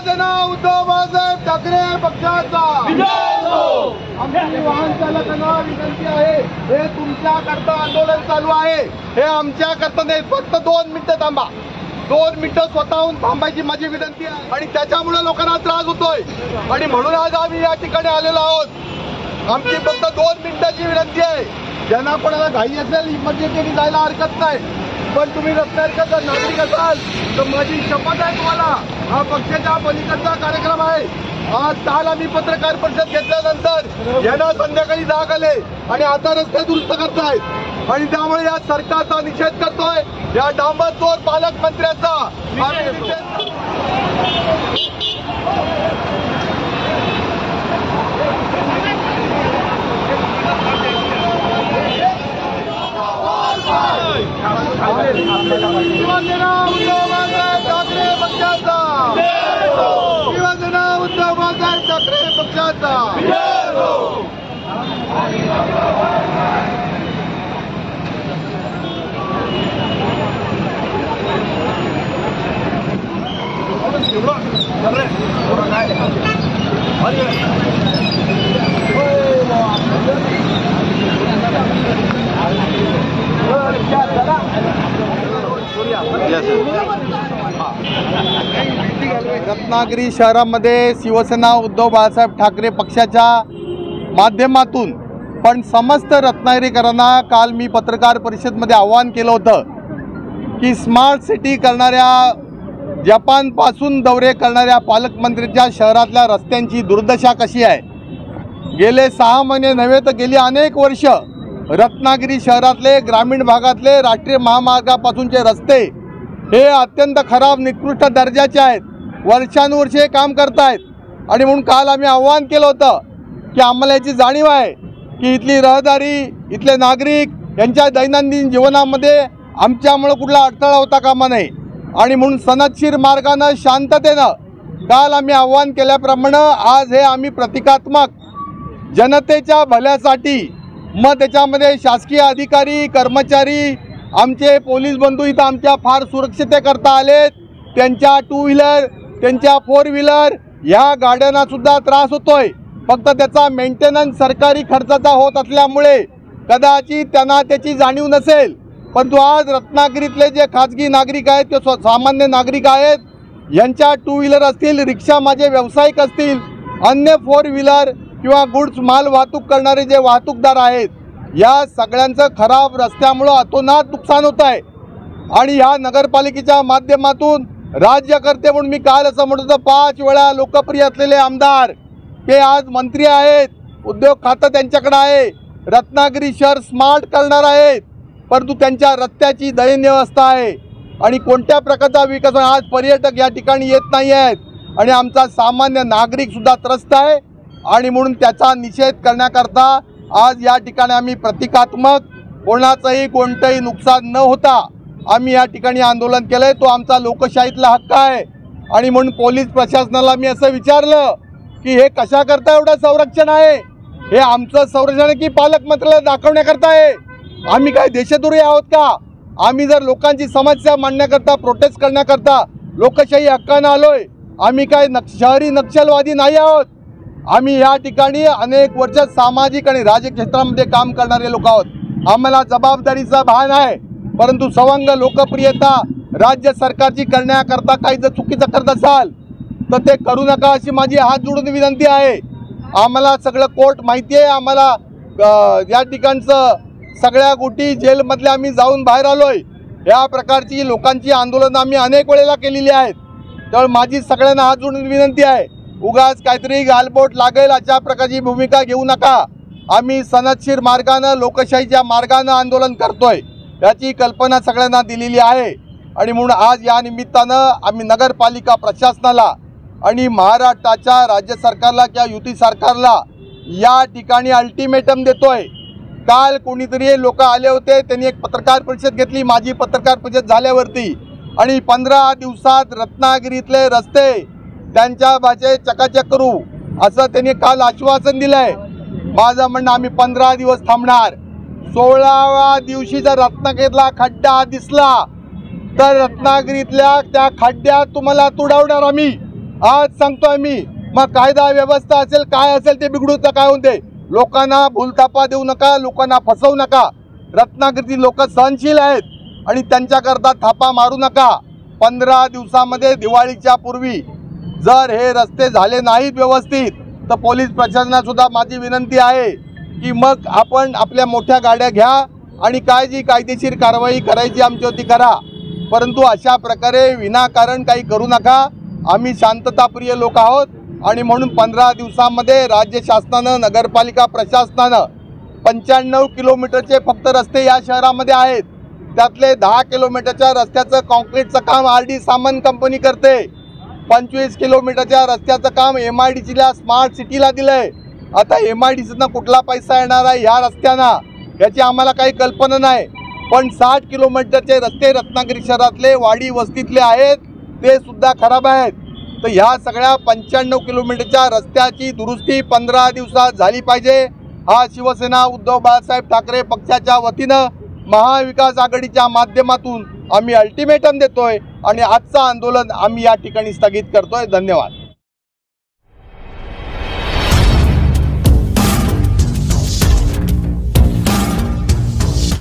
शिवसेना उद्धव बाळासाहेब ठाकरे पक्षाचा आमची वाहन चालकांना विनंती आहे, हे तुमच्याकरता आंदोलन चालू आहे, हे आमच्याकरता नाही. फक्त 2 मिनिटं थांबा, 2 मिनिटं स्वतःहून थांबायची माझी विनंती आहे. आणि त्याच्यामुळे लोकांना त्रास होतोय आणि म्हणून आज आम्ही या ठिकाणी आलेलो आहोत. आमची फक्त 2 मिनिटाची विनंती आहे. ज्यांना कोणाला घाई असेल इमर्जन्सी जायला हरकत नाही, पण तुम्ही रत्नागिरीचा नागरिक असाल तर माझी शपथ आहे तुम्हाला, हा पक्षाच्या पलीकडचा कार्यक्रम आहे. आज काल आम्ही पत्रकार परिषद घेतल्यानंतर यांना संध्याकाळी जाग आले आणि आता रस्ते दुरुस्त करतायत आणि त्यामुळे या सरकारचा निषेध करतोय. या डांबरचोर पालकमंत्र्याचा आम्ही निषेध शिवसेना उद्धव बाळासाहेब ठाकरे पक्षाचा, शिवसेना उद्धव बाळासाहेब ठाकरे पक्षाचा. रत्नागिरी शहरामध्ये शिवसेना उद्धव बाळासाहेब ठाकरे पक्षाच्या माध्यमातून पण समस्त रत्नागिरीकरांना काल मी पत्रकार परिषदेमध्ये आवाहन केलं होतं की स्मार्ट सिटी करणाऱ्या, जपानपासून दौरे करणाऱ्या पालकमंत्र्यांच्या शहरातल्या रस्त्यांची दुर्दशा कशी आहे. गेले 6 महिने नव्हे तर गेली अनेक वर्ष रत्नागिरी शहरातले, ग्रामीण भागातले राष्ट्रीय महामार्गापासूनचे रस्ते हे अत्यंत खराब, निकृष्ट दर्जाचे आहेत. वर्षानुवर्षे काम करतायत आणि म्हणून काल आम्ही आवाहन केलं होतं की आम्हाला याची जाणीव आहे की इथली रहदारी, इथले नागरिक यांच्या दैनंदिन जीवनामध्ये आमच्यामुळे कुठला अडथळा होता कामा नये. आणि म्हणून सनदशीर मार्गानं, शांततेनं काल आम्ही आवाहन केल्याप्रमाणे आज हे आम्ही प्रतिकात्मक जनतेच्या भल्यासाठी, मग त्याच्यामध्ये शासकीय अधिकारी, कर्मचारी, आमचे पोलीस बंधू इथं आमच्या फार सुरक्षितेकरता आलेत. त्यांच्या 2 व्हीलर, त्यांच्या 4 व्हीलर ह्या गाड्यांना सुद्धा त्रास होतोय. फक्त त्याचा मेंटेनन्स सरकारी खर्चाचा होत असल्यामुळे कदाचित त्यांना त्याची जाणीव नसेल. परंतु आज रत्नागिरीतले जे खाजगी नागरिक आहेत, ते सामान्य नागरिक आहेत, यांच्या 2 व्हीलर असतील, रिक्षा, माझे व्यावसायिक असतील, अन्य 4 व्हीलर किंवा गुड्स माल वाहतूक करणारे जे वाहतूकदार आहेत, या सगळ्यांचं खराब रस्त्यामुळं अतोनात नुकसान होत आहे. आणि ह्या नगरपालिकेच्या माध्यमातून राज्यकर्ते म्हणून मी काल असं म्हणत होतो, 5 वेळा लोकप्रिय असलेले आमदार ते आज मंत्री आहेत, उद्योग खातं त्यांच्याकडे आहे, रत्नागिरी शहर स्मार्ट करणार आहेत, परंतु त्यांच्या रस्त्याची दयनीय अवस्था आहे आणि कोणत्या प्रकारचा विकास. आज पर्यटक या ठिकाणी येत नाही आहेत आणि आमचा सामान्य नागरिकसुद्धा त्रस्त आहे. आणि म्हणून त्याचा निषेध करण्याकरता आज या ठिकाणी आम्ही प्रतिकात्मक, कोणाचंही कोणतंही नुकसान न होता आम्ही या ठिकाणी आंदोलन केलं आहे. तो आमचा लोकशाहीतला हक्क आहे. आणि म्हणून पोलीस प्रशासनाला मी असं विचारलं की हे कशाकरता एवढं संरक्षण आहे, हे आमचं संरक्षण की पालकमंत्र्याला दाखवण्याकरता आहे. आम्ही काय देशद्रोही आहोत का? आम्ही जर लोकांची समस्या मांडण्याकरता, प्रोटेस्ट करण्याकरता लोकशाही हक्कानं आलोय. आम्ही काय शहरी नक्षलवादी नाही आहोत. आम्ही या ठिकाणी अनेक वर्ष सामाजिक आणि राजकीय क्षेत्रामध्ये काम करणारे लोक आहोत. आम्हाला जबाबदारीचा भान आहे. परंतु सवंग लोकप्रियता राज्य सरकारची करण्याकरता काही जर चुकीचं करत असाल तर ते करू नका, अशी माझी हात जोडून विनंती आहे. आम्हाला सगळं कोर्ट माहिती आहे. आम्हाला या ठिकाणचं सगळ्या गोष्टी जेलमधल्या आम्ही जाऊन बाहेर आलोय. या प्रकारची लोकांची आंदोलनं आम्ही अनेक वेळेला केलेली आहेत. त्यामुळे माझी सगळ्यांना हात जोडून विनंती आहे, उगाच काहीतरी गालबोट लागेल अशा प्रकारची भूमिका घेऊ नका. आम्ही सनदशीर मार्गानं, लोकशाहीच्या मार्गानं आंदोलन करतोय, याची कल्पना सगळ्यांना दिलेली आहे. आणि म्हणून आज या निमित्तानं आम्ही नगरपालिका प्रशासनाला आणि महाराष्ट्राच्या राज्य सरकारला किंवा युती सरकारला या ठिकाणी अल्टिमेटम देतोय. काल कोणीतरी लोक आले होते, त्यांनी एक पत्रकार परिषद घेतली. माझी पत्रकार परिषद झाल्यावरती आणि 15 दिवसात रत्नागिरीतले रस्ते त्यांच्या भाषेत चकाचक करू असं त्यांनी काल आश्वासन दिलंय. माझं म्हणणं, आम्ही 15 दिवस थांबणार. 16व्या दिवशी जर रत्नागिरीतला खड्डा दिसला तर रत्नागिरीतल्या त्या खड्ड्यात तुम्हाला तुडवणार आम्ही. आज सांगतोय मी, मग कायदा व्यवस्था असेल काय असेल ते बिघडू तर काय होते, लोकांना भूलथापा देऊ नका, लोकांना फसवू नका। रत्नागिरीतील लोक सहनशील आहेत आणि त्यांच्याकरता थापा मारू नका। 15 दिवसामध्ये दिवाळीच्या पूर्वी जर हे रस्ते झाले नाहीत व्यवस्थित तर पोलीस प्रशासनाला सुद्धा माझी विनंती आहे की मग आपण आपल्या मोठ्या गाड्या घ्या आणि काय जी कायदेशीर कारवाई करायची आमच्यावरती करा, परंतु अशा प्रकारे विनाकारण काही करू नका। आम्ही शांतताप्रिय लोक आहोत आणि म्हणून 15 दिवसामध्ये राज्य शासनानं नगरपालिका प्रशासनानं 95 किलोमीटरचे फक्त रस्ते या शहरामध्ये आहेत। त्यातले 10 किलोमीटरच्या रस्त्याचं कॉन्क्रीटचं काम RD सामंत कंपनी करते। 25 किलोमीटरच्या रस्त्याचं काम MIDCला स्मार्ट सिटीला दिलंय। आता MIDCनं कुठला पैसा येणार आहे ह्या रस्त्यांना याची आम्हाला काही कल्पना नाही, पण 60 किलोमीटरचे रस्ते रत्नागिरी शहरातले वाडी वस्तीतले आहेत ते सुद्धा खराब आहेत। तर ह्या सगळ्या 95 किलोमीटरच्या रस्त्याची दुरुस्ती 15 दिवसात झाली पाहिजे। हा शिवसेना उद्धव बाळासाहेब ठाकरे पक्षाच्या वतीनं महाविकास आघाडीच्या माध्यमातून आम्ही अल्टिमेटम देतोय आणि आजचं आंदोलन आम्ही या ठिकाणी स्थगित करतोय। धन्यवाद।